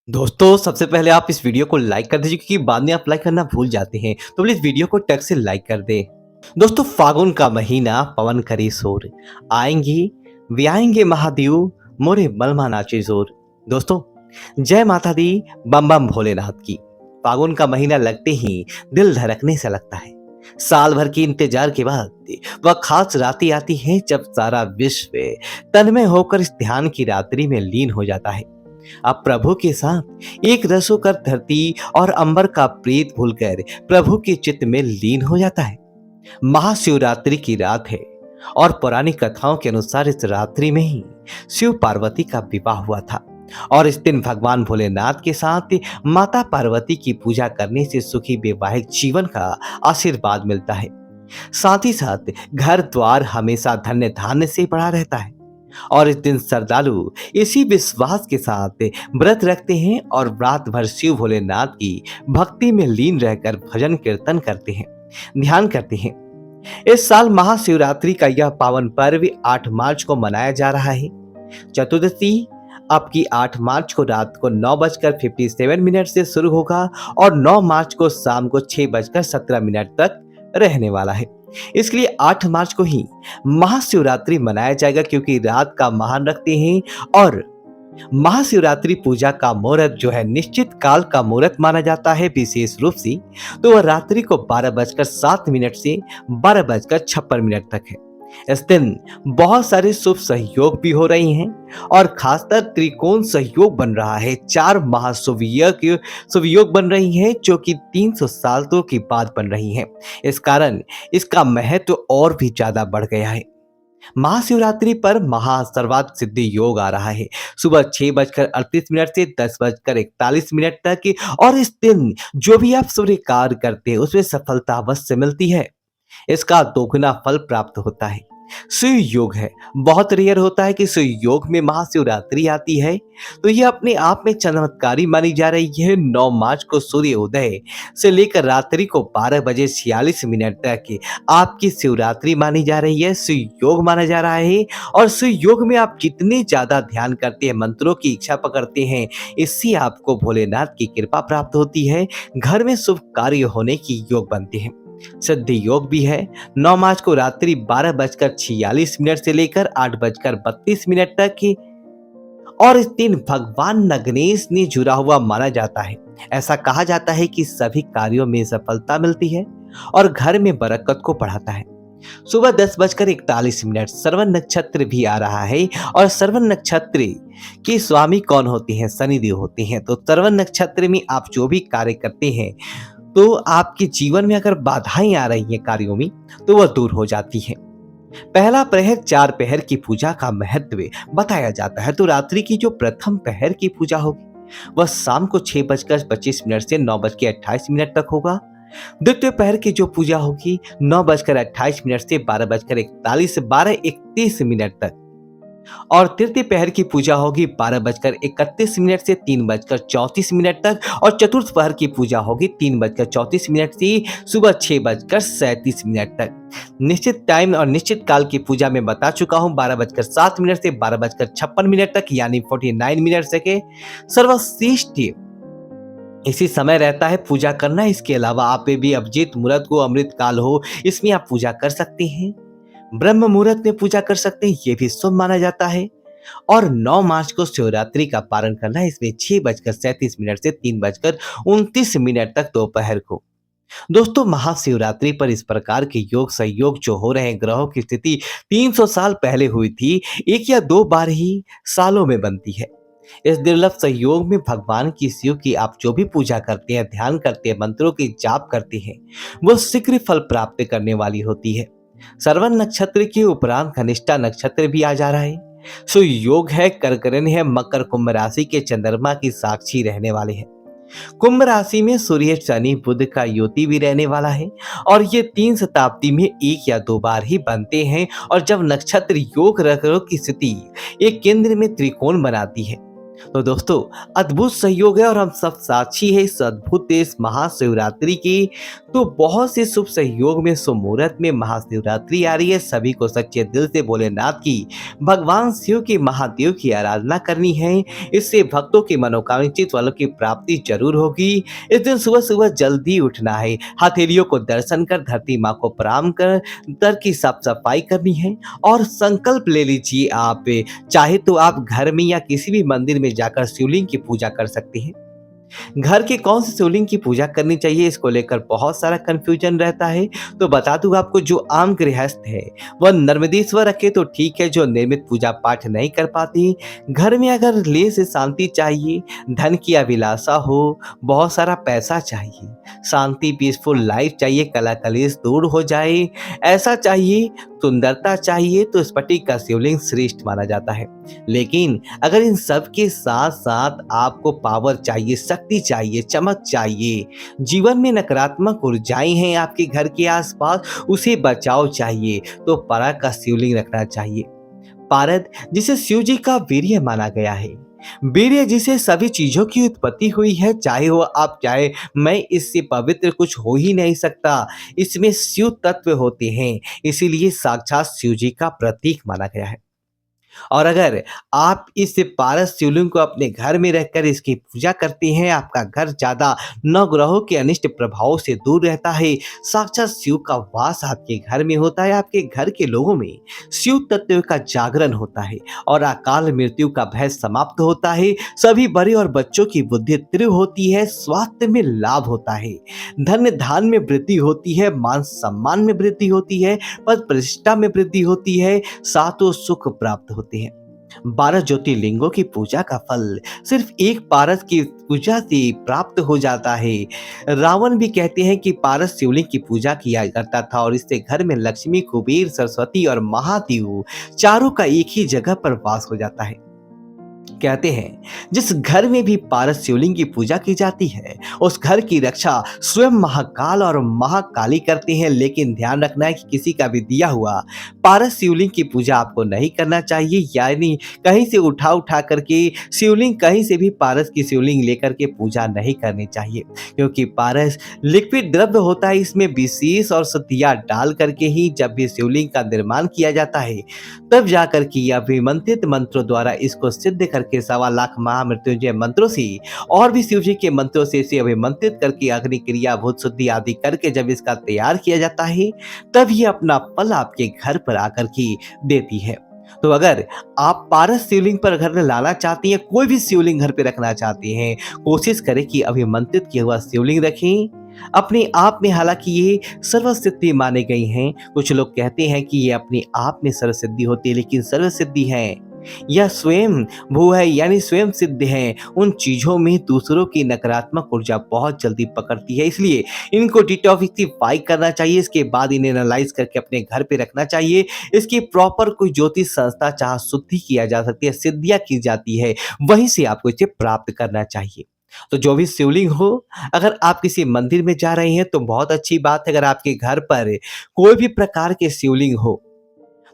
दोस्तों सबसे पहले आप इस वीडियो को लाइक कर दीजिए क्योंकि बाद में आप लाइक करना भूल जाते हैं। तो प्लीज वीडियो को टक से लाइक कर दें। दोस्तों फागुन का महीना पवन करे शोर, आएंगे वे आएंगे महादेव, मोरे बलमा नाचे जोर। दोस्तों जय माता दी, बम बम भोलेनाथ की। फागुन का महीना लगते ही दिल धड़कने से लगता है। साल भर की इंतजार के बाद वह खास रातें आती है जब सारा विश्व तन्मय होकर इस ध्यान की रात्रि में लीन हो जाता है। अब प्रभु के साथ एक रस होकर धरती और अंबर का प्रीत भूलकर प्रभु के चित्त में लीन हो जाता है। महाशिवरात्रि की रात है और पौराणिक कथाओं के अनुसार इस रात्रि में ही शिव पार्वती का विवाह हुआ था। और इस दिन भगवान भोलेनाथ के साथ माता पार्वती की पूजा करने से सुखी वैवाहिक जीवन का आशीर्वाद मिलता है। साथ ही साथ घर द्वार हमेशा धन्य धान्य से भरा रहता है। और इस दिन श्रद्धालु इसी विश्वास के साथ व्रत रखते हैं और रात भर शिव भोलेनाथ की भक्ति में लीन रहकर भजन कीर्तन करते हैं, ध्यान करते हैं। इस साल महाशिवरात्रि का यह पावन पर्व 8 मार्च को मनाया जा रहा है। चतुर्दशी आपकी 8 मार्च को रात को 9:57 से शुरू होगा और 9 मार्च को शाम को 6:17 तक रहने वाला है। इसके लिए 8 मार्च को ही महाशिवरात्रि मनाया जाएगा क्योंकि रात का महान रखते हैं। और महाशिवरात्रि पूजा का मुहूर्त जो है निश्चित काल का मुहूर्त माना जाता है विशेष रूप से। तो वह रात्रि को 12:07 से 12:56 तक है। इस दिन बहुत सारे शुभ सहयोग भी हो रही हैं और खासकर त्रिकोण सहयोग बन रहा है। 4 शुभ योग बन रही हैं जो कि 300 सालों के बाद बन रही हैं। इस कारण इसका महत्व और भी ज्यादा बढ़ गया है। महाशिवरात्रि पर महासर्वार्थ सिद्धि योग आ रहा है सुबह 6:38 से 10:41 तक। और इस दिन जो भी आप सूर्य कार्य करते हैं उसमें सफलता अवश्य मिलती है। इसका दोगुना फल प्राप्त होता है। शिव योग है, बहुत रेयर होता है कि शिव योग में महाशिवरात्रि आती है। तो यह अपने आप में चमत्कारी मानी जा रही है। 9 मार्च को सूर्य उदय से लेकर रात्रि को 12:46 तक आपकी शिवरात्रि मानी जा रही है, शिव योग माना जा रहा है। और शिव योग में आप जितने ज्यादा ध्यान करते हैं, मंत्रों की इच्छा पकड़ते हैं, इससे आपको भोलेनाथ की कृपा प्राप्त होती है। घर में शुभ कार्य होने की योग बनते हैं। सिद्धि योग भी है। 9 मार्च को रात्रि 12:46 से लेकर 8:32 तक की। और इस दिन भगवान गणेश ने जुड़ा हुआ माना जाता है। ऐसा कहा जाता है कि सभी कार्यों में सफलता मिलती है और घर में बरकत को बढ़ाता है। सुबह 10:41 श्रवण नक्षत्र भी आ रहा है। और श्रवण नक्षत्र के स्वामी कौन होते हैं? शनिदेव होते हैं। तो श्रवण नक्षत्र में आप जो भी कार्य करते हैं तो आपके जीवन में अगर बाधाएं आ रही हैं कार्यों में तो वह दूर हो जाती हैं। पहला प्रहर 4 पहर की पूजा का महत्व बताया जाता है। तो रात्रि की जो प्रथम पहर की पूजा होगी वह शाम को 6:25 से 9:28 तक होगा। द्वितीय पहर की जो पूजा होगी 9:28 से 12:31 तक। और तृतीय पहर की पूजा होगी 12:31 से 3:34 तक। और चतुर्थ पहर की पूजा होगी 3:34 से सुबह 6:37 तक। निश्चित टाइम और निश्चित काल की पूजा में बता चुका हूं। 12:07 से 12:56 तक यानी 49 मिनट से सर्वश्रेष्ठ इसी समय रहता है पूजा करना। इसके अलावा आप भी अभिजीत मुहूर्त को अमृत काल हो, इसमें आप पूजा कर सकते हैं। ब्रह्म मुहूर्त में पूजा कर सकते हैं, ये भी शुभ माना जाता है। और 9 मार्च को शिवरात्रि का पारण करना है, इसमें 6:37 से 3:29 तक दोपहर को। दोस्तों महाशिवरात्रि पर इस प्रकार के योग सहयोग जो हो रहे हैं, ग्रहों की स्थिति 300 साल पहले हुई थी, 1 या 2 बार ही सालों में बनती है। इस दुर्लभ सहयोग में भगवान की शिव की आप जो भी पूजा करते हैं, ध्यान करते हैं, मंत्रों की जाप करते हैं, वो शीघ्र फल प्राप्त करने वाली होती है। श्रवण नक्षत्र के उपरांत धनिष्ठा नक्षत्र भी आ जा रहा है। सो योग है, कर्करण है, मकर कुंभ राशि के चंद्रमा की साक्षी रहने वाले हैं। कुंभ राशि में सूर्य शनि बुध का युति भी रहने वाला है। और ये 3 शताब्दी में 1 या 2 बार ही बनते हैं। और जब नक्षत्र योग ग्रहों की स्थिति एक केंद्र में त्रिकोण बनाती है तो दोस्तों, अद्भुत सहयोग है और हम सब साक्षी है इस अद्भुत इस महाशिवरात्रि की। तो बहुत से शुभ सहयोग में शुभ मुहूर्त में महाशिवरात्रि आ रही है। सभी को सच्चे दिल से भोलेनाथ की, भगवान शिव की, महादेव की आराधना करनी है। इससे भक्तों की मनोकांक्षित फलों की प्राप्ति जरूर होगी। इस दिन सुबह सुबह जल्दी उठना है, हथेलियों को दर्शन कर धरती माँ को प्रणाम कर दर की साफ सफाई करनी है और संकल्प ले लीजिए। आप चाहे तो आप घर में या किसी भी मंदिर में जाकर शिवलिंग की पूजा कर सकते हैं। घर के कौन से शिवलिंग की पूजा करनी चाहिए, इसको लेकर बहुत सारा कंफ्यूजन रहता है। तो बता दूं आपको, जो आम गृहस्थ है वह नर्मदेश्वर रखे तो ठीक है, जो नियमित पूजा पाठ नहीं कर पाती। घर में अगर ले से शांति चाहिए, धन की अभिलाषा हो, बहुत सारा पैसा चाहिए, शांति पीसफुल लाइफ चाहिए, कला कलेश दूर हो जाए, ऐसा चाहिए, सुंदरता चाहिए, तो स्फटिक का शिवलिंग श्रेष्ठ माना जाता है। लेकिन अगर इन सब के साथ साथ आपको पावर चाहिए, शक्ति चाहिए, चमक चाहिए, जीवन में नकारात्मक ऊर्जाएं हैं आपके घर के आसपास, उसे बचाव चाहिए, तो परा का शिवलिंग रखना चाहिए। पारद, जिसे शिव जी का वीर्य माना गया है, वीर्य जिसे सभी चीजों की उत्पत्ति हुई है, चाहे वो आप चाहे मैं, इससे पवित्र कुछ हो ही नहीं सकता। इसमें शिव तत्व होते हैं, इसीलिए साक्षात शिव जी का प्रतीक माना गया है। और अगर आप इस पारस शिवलिंग को अपने घर में रहकर इसकी पूजा करते हैं, आपका घर ज़्यादा नवग्रहों के अनिष्ट प्रभावों से दूर रहता है। साक्षात शिव का वास आपके घर में होता है, आपके घर के लोगों में शिव तत्व का जागरण होता है और अकाल मृत्यु का भय समाप्त होता है। सभी बड़े और बच्चों की बुद्धि तीव्र होती है, स्वास्थ्य में लाभ होता है, धन धान में वृद्धि होती है, मान सम्मान में वृद्धि होती है, पद प्रतिष्ठा में वृद्धि होती है, सातों सुख प्राप्त होते हैं। 12 ज्योतिर्लिंगों की पूजा का फल सिर्फ एक पारस की पूजा से प्राप्त हो जाता है। रावण भी कहते हैं कि पारस शिवलिंग की पूजा किया करता था और इससे घर में लक्ष्मी, कुबेर, सरस्वती और महादेव चारों का एक ही जगह पर वास हो जाता है। कहते हैं जिस घर में भी पारस शिवलिंग की पूजा की जाती है, उस घर की रक्षा स्वयं महाकाल और महाकाली करते हैं। लेकिन ध्यान रखना है कि किसी का भी दिया हुआ पारस शिवलिंग की पूजा आपको नहीं करना चाहिए, यानी कहीं से उठा करके शिवलिंग, कहीं से भी पारस की शिवलिंग लेकर के पूजा नहीं करनी चाहिए, क्योंकि पारस लिक्विड द्रव्य होता है। इसमें विशेष और सतिया डाल करके ही जब भी शिवलिंग का निर्माण किया जाता है, तब जाकर के अभिमंत्रित मंत्रों द्वारा इसको सिद्ध करके 1.25 लाख महामृत्युंजय मंत्रों से और भी शिव जी के मंत्रों से इसे अभिमंत्रित करके अग्नि क्रिया, भूत शुद्धि आदि करके जब इसका तैयार किया जाता है, तब ये अपना फल आपके घर पर आकर के देती है। तो अगर आप पारस शिवलिंग पर घर में लाना चाहती हैं, कोई भी शिवलिंग घर पे रखना चाहती हैं, कोशिश करें कि अभिमंत्रित किया हुआ शिवलिंग रखें अपने आप में। हालांकि ये सर्वसिद्धि माने गई हैं। कुछ लोग कहते हैं कि ये अपने आप में सर्वसिद्धि होती है, लेकिन सर्वसिद्धि है यह स्वयं भू है, यानी स्वयं सिद्ध है। उन चीजों में दूसरों की नकारात्मक ऊर्जा बहुत जल्दी पकड़ती है, इसलिए इनको डिटॉक्सिफाई करना चाहिए। इसके बाद इन्हें एनालाइज करके अपने घर पे रखना चाहिए। इसकी प्रॉपर कोई ज्योतिष संस्था चाहे शुद्धि किया जा सकती है, सिद्धियां की जाती है, वहीं से आपको इसे प्राप्त करना चाहिए। तो जो भी शिवलिंग हो, अगर आप किसी मंदिर में जा रहे हैं तो बहुत अच्छी बात है। अगर आपके घर पर कोई भी प्रकार के शिवलिंग हो,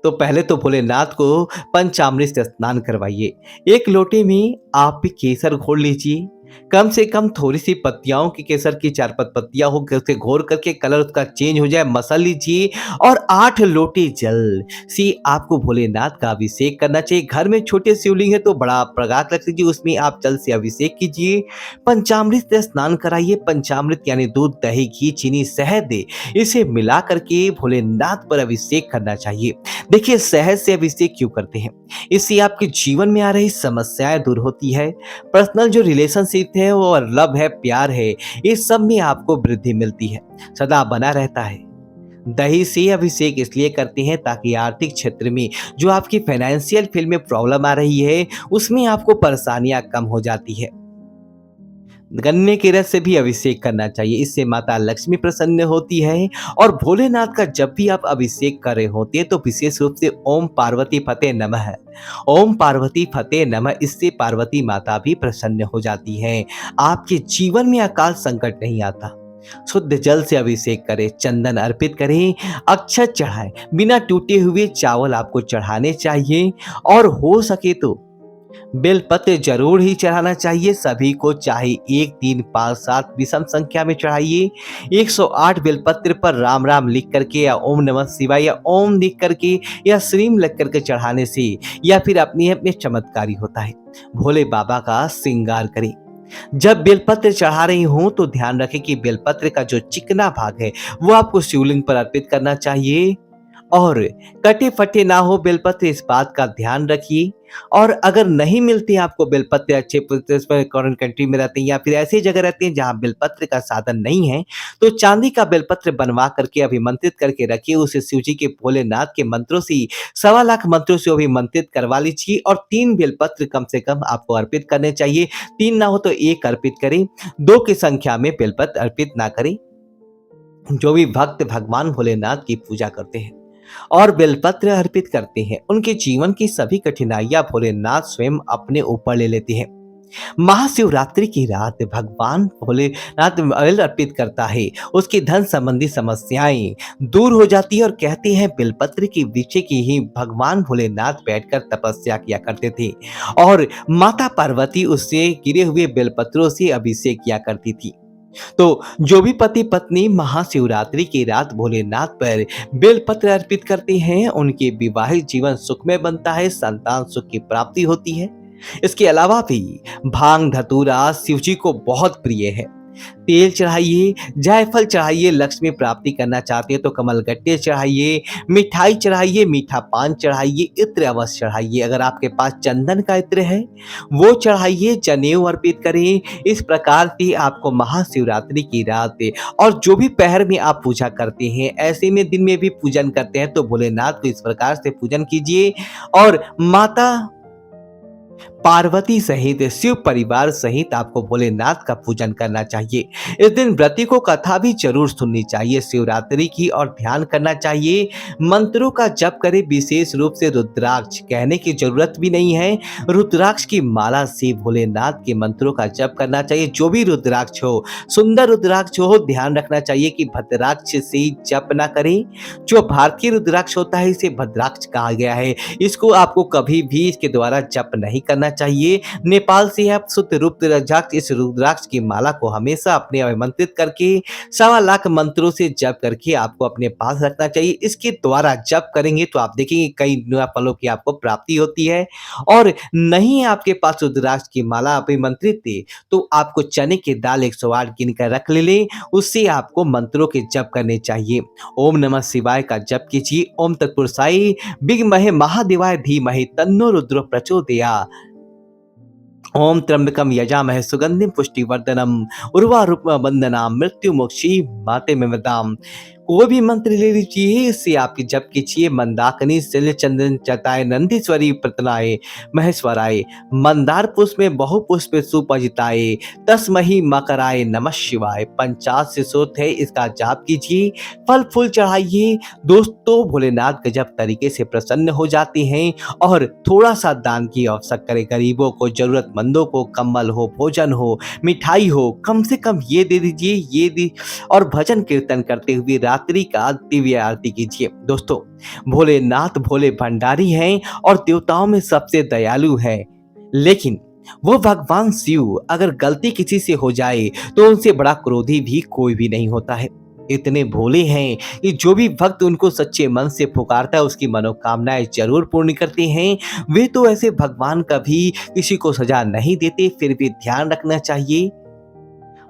तो पहले तो भोलेनाथ को पंचामृत से स्नान करवाइए। एक लोटे में आप भी केसर घोल लीजिए, कम से कम थोड़ी सी पत्तियाओं की, केसर की 4-5 पत्तियां हो, उसे घोर करके कलर उसका चेंज हो जाए, मसल लीजिए और 8 लोटे जल से आपको भोलेनाथ का अभिषेक करना चाहिए। घर में छोटे शिवलिंग है तो बड़ा प्रगात रख लीजिए, उसमें आप जल से अभिषेक कीजिए। पंचामृत से स्नान कराइए। पंचामृत यानी दूध, दही, घी, चीनी, शहद, इसे मिला करके भोलेनाथ पर अभिषेक करना चाहिए। देखिए, शहद से अभिषेक क्यों करते हैं? इससे आपके जीवन में आ रही समस्याएं दूर होती है। पर्सनल जो रिलेशनशिप है वो लव है, प्यार है, इस सब में आपको वृद्धि मिलती है, सदा बना रहता है। दही से अभिषेक इसलिए करते हैं ताकि आर्थिक क्षेत्र में जो आपकी फाइनेंशियल फील्ड में प्रॉब्लम आ रही है, उसमें आपको परेशानियां कम हो जाती है। गन्ने के रस से भी अभिषेक करना चाहिए, इससे माता लक्ष्मी प्रसन्न होती है। और भोलेनाथ का जब भी आप अभिषेक कर रहे होते हैं तो विशेष रूप से ओम पार्वती फतेह नमः, ओम पार्वती फतेह नमः, इससे पार्वती माता भी प्रसन्न हो जाती हैं। आपके जीवन में अकाल संकट नहीं आता। शुद्ध जल से अभिषेक करें, चंदन अर्पित करें, अक्षत चढ़ाएं, बिना टूटे हुए चावल आपको चढ़ाने चाहिए। और हो सके तो बेलपत्र जरूर ही चढ़ाना चाहिए सभी को, चाहे 1, 3, 5, 7 विषम संख्या में चढ़ाइए। 108 बेलपत्र पर राम राम लिख करके या ओम नमः शिवाय या ओम लिख करके या श्रीम लिख करके चढ़ाने से या फिर अपने आप में चमत्कारी होता है। भोले बाबा का श्रृंगार करें। जब बेलपत्र चढ़ा रही हूं तो ध्यान रखें कि बेलपत्र का जो चिकना भाग है वो आपको शिवलिंग पर अर्पित करना चाहिए और कटे फटे ना हो बेलपत्र, इस बात का ध्यान रखिए। और अगर नहीं मिलते आपको बेलपत्र अच्छे फॉरेन कंट्री में रहते हैं या फिर ऐसी जगह रहते हैं जहां बेलपत्र का साधन नहीं है, तो चांदी का बेलपत्र बनवा करके अभिमंत्रित करके रखिए। उसे शिव जी के भोलेनाथ के मंत्रों से 1.25 लाख मंत्रों से अभिमंत्रित करवा लीजिए और 3 बेलपत्र कम से कम आपको अर्पित करने चाहिए। 3 ना हो तो 1 अर्पित करें, 2 की संख्या में बेलपत्र अर्पित ना करें। जो भी भक्त भगवान भोलेनाथ की पूजा करते हैं और बेलपत्र अर्पित करते हैं, उनके जीवन की सभी कठिनाइयां भोलेनाथ स्वयं अपने ऊपर ले लेते हैं। महाशिवरात्रि की रात भगवान भोलेनाथ बेल अर्पित करता है, उसकी धन संबंधी समस्याएं दूर हो जाती है और कहते हैं बेलपत्र के वृक्ष की ही भगवान भोलेनाथ बैठकर तपस्या किया करते थे और माता पार्वती उससे गिरे हुए बेलपत्रों से अभिषेक किया करती थी। तो जो भी पति पत्नी महाशिवरात्रि की रात भोलेनाथ पर बेलपत्र अर्पित करते हैं, उनके विवाहित जीवन सुखमय बनता है, संतान सुख की प्राप्ति होती है। इसके अलावा भी भांग धतूरा शिव जी को बहुत प्रिय है। तेल चढ़ाइए, जायफल चढ़ाइए, लक्ष्मी प्राप्ति करना चाहते हैं तो कमलगट्टे चढ़ाइए, मिठाई चढ़ाइए, मीठा पान चढ़ाइए, इत्र अवश्य चढ़ाइए। अगर आपके पास चंदन का इत्र है वो चढ़ाइए, जनेऊ अर्पित करें। इस प्रकार से आपको महाशिवरात्रि की रात और जो भी पहर में आप पूजा करते हैं, ऐसे में दिन में भी पूजन करते हैं तो भोलेनाथ को इस प्रकार से पूजन कीजिए और माता पार्वती सहित शिव परिवार सहित आपको भोलेनाथ का पूजन करना चाहिए। इस दिन व्रती को कथा भी जरूर सुननी चाहिए शिवरात्रि की और ध्यान करना चाहिए। मंत्रों का जप करें, विशेष रूप से रुद्राक्ष, कहने की जरूरत भी नहीं है। रुद्राक्ष की माला से भोलेनाथ के मंत्रों का जप करना चाहिए। जो भी रुद्राक्ष हो, सुंदर रुद्राक्ष हो, ध्यान रखना चाहिए कि भद्राक्ष से जप ना करें। जो भारतीय रुद्राक्ष होता है इसे भद्राक्ष कहा गया है। इसको आपको कभी भी इसके द्वारा जप नहीं करना चाहिए। नेपाल से आप शुद्ध रुद्राक्ष, इस रुद्राक्ष की माला को हमेशा अपने अभिमंत्रित करके 1.25 लाख मंत्रों से जप करके आपको अपने पास रखना चाहिए। इसके द्वारा जप करेंगे तो आप देखेंगे कई फलों की आपको प्राप्ति होती है। और नहीं है आपके पास रुद्राक्ष की माला अभिमंत्रित थी तो आपको चने की दाल 108 गिन कर रख ले, उससे आपको मंत्रों के जप करने चाहिए। ओम नमः शिवाय का जप कीजिए। ओम तत्पुरुषाय विद्महे महादेवाय धीमहि तन्नो रुद्र प्रचोदयात्। ओम त्र्यंबकम यजामहे सुगंधिम पुष्टिवर्धनम उर्वारुकम बंदनाम मृत्यु मोक्षी माते में मदाम। कोई भी मंत्र ले लीजिए, इससे आपकी जप कीजिए। मंदाकिनी शल्य चंदन चताय नंदीश्वरी प्रतनाय महेश्वराय, मंदार पुष्प में बहु पुष्प सुपजिताय तस्महि मकराय नमः शिवाय। 50 से सूक्त है, इसका जाप कीजिए, फल फूल चढ़ाइए। दोस्तों भोलेनाथ गजब तरीके से प्रसन्न हो जाते हैं और थोड़ा सा दान की आवश्यक करें। गरीबों को, जरूरतमंदों को, कम्बल हो, भोजन हो, मिठाई हो, कम से कम ये दे दीजिए, ये दी और भजन कीर्तन करते हुए रात्रि का दिव्य आरती कीजिए। दोस्तों भोलेनाथ भोले भंडारी हैं और देवताओं में सबसे दयालु हैं, लेकिन वो भगवान शिव अगर गलती किसी से हो जाए तो उनसे बड़ा क्रोधी भी कोई भी नहीं होता है। इतने भोले हैं कि जो भी भक्त उनको सच्चे मन से पुकारता है उसकी मनोकामनाएं जरूर पूर्ण करते हैं। वे तो ऐसे भगवान कभी किसी को सजा नहीं देते। फिर भी ध्यान रखना चाहिए,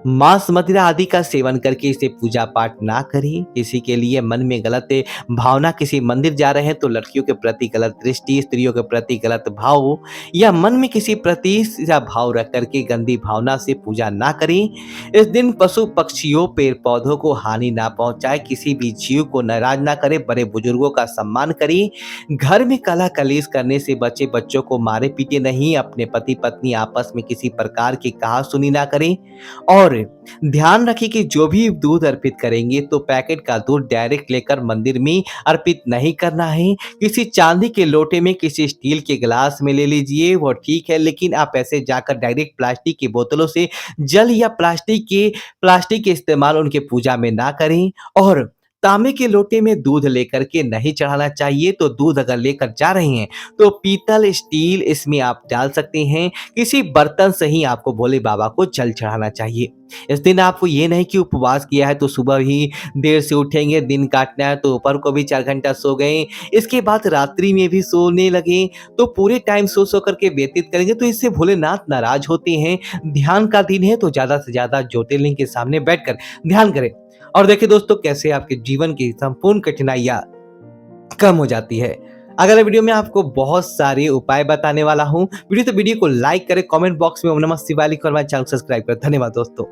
मांस मदिरा आदि का सेवन करके इसे पूजा पाठ ना करें। किसी के लिए मन में गलत भावना, किसी मंदिर जा रहे हैं तो लड़कियों के प्रति गलत दृष्टि, स्त्रियों के प्रति गलत भाव या मन में किसी प्रति या भाव रख करके गंदी भावना से पूजा ना करें। इस दिन पशु पक्षियों, पेड़ पौधों को हानि ना पहुंचाए, किसी भी जीव को नाराज ना करें, बड़े बुजुर्गों का सम्मान करें। घर में कलह कलेश करने से बचे, बच्चों को मारे पीटे नहीं, अपने पति पत्नी आपस में किसी प्रकार की कहा सुनी ना करें। और ध्यान रखें कि जो भी दूध अर्पित करेंगे तो पैकेट का दूध डायरेक्ट लेकर मंदिर में अर्पित नहीं करना है। किसी चांदी के लोटे में, किसी स्टील के गिलास में ले लीजिए, वो ठीक है, लेकिन आप ऐसे जाकर डायरेक्ट प्लास्टिक की बोतलों से जल या प्लास्टिक के इस्तेमाल उनके पूजा में ना करें। और तांबे के लोटे में दूध लेकर के नहीं चढ़ाना चाहिए। तो दूध अगर लेकर जा रहे हैं तो पीतल, स्टील इसमें आप डाल सकते हैं। किसी बर्तन से ही आपको भोले बाबा को जल चढ़ाना चाहिए। इस दिन आपको ये नहीं कि उपवास किया है तो सुबह ही देर से उठेंगे, दिन काटना है तो दोपहर को भी 4 घंटा सो गए, इसके बाद रात्रि में भी सोने लगे, तो पूरे टाइम सो कर के व्यतीत करेंगे तो इससे भोलेनाथ नाराज होते हैं। ध्यान का दिन है तो ज़्यादा से ज़्यादा ज्योतिर्लिंग के सामने बैठकर ध्यान करें। और देखिए दोस्तों कैसे आपके जीवन की संपूर्ण कठिनाइयाँ कम हो जाती है। अगले वीडियो में आपको बहुत सारे उपाय बताने वाला हूँ। वीडियो को लाइक करें, कमेंट बॉक्स में ओम नमः शिवाय लिखें और हमारे चैनल को सब्सक्राइब करें। धन्यवाद दोस्तों।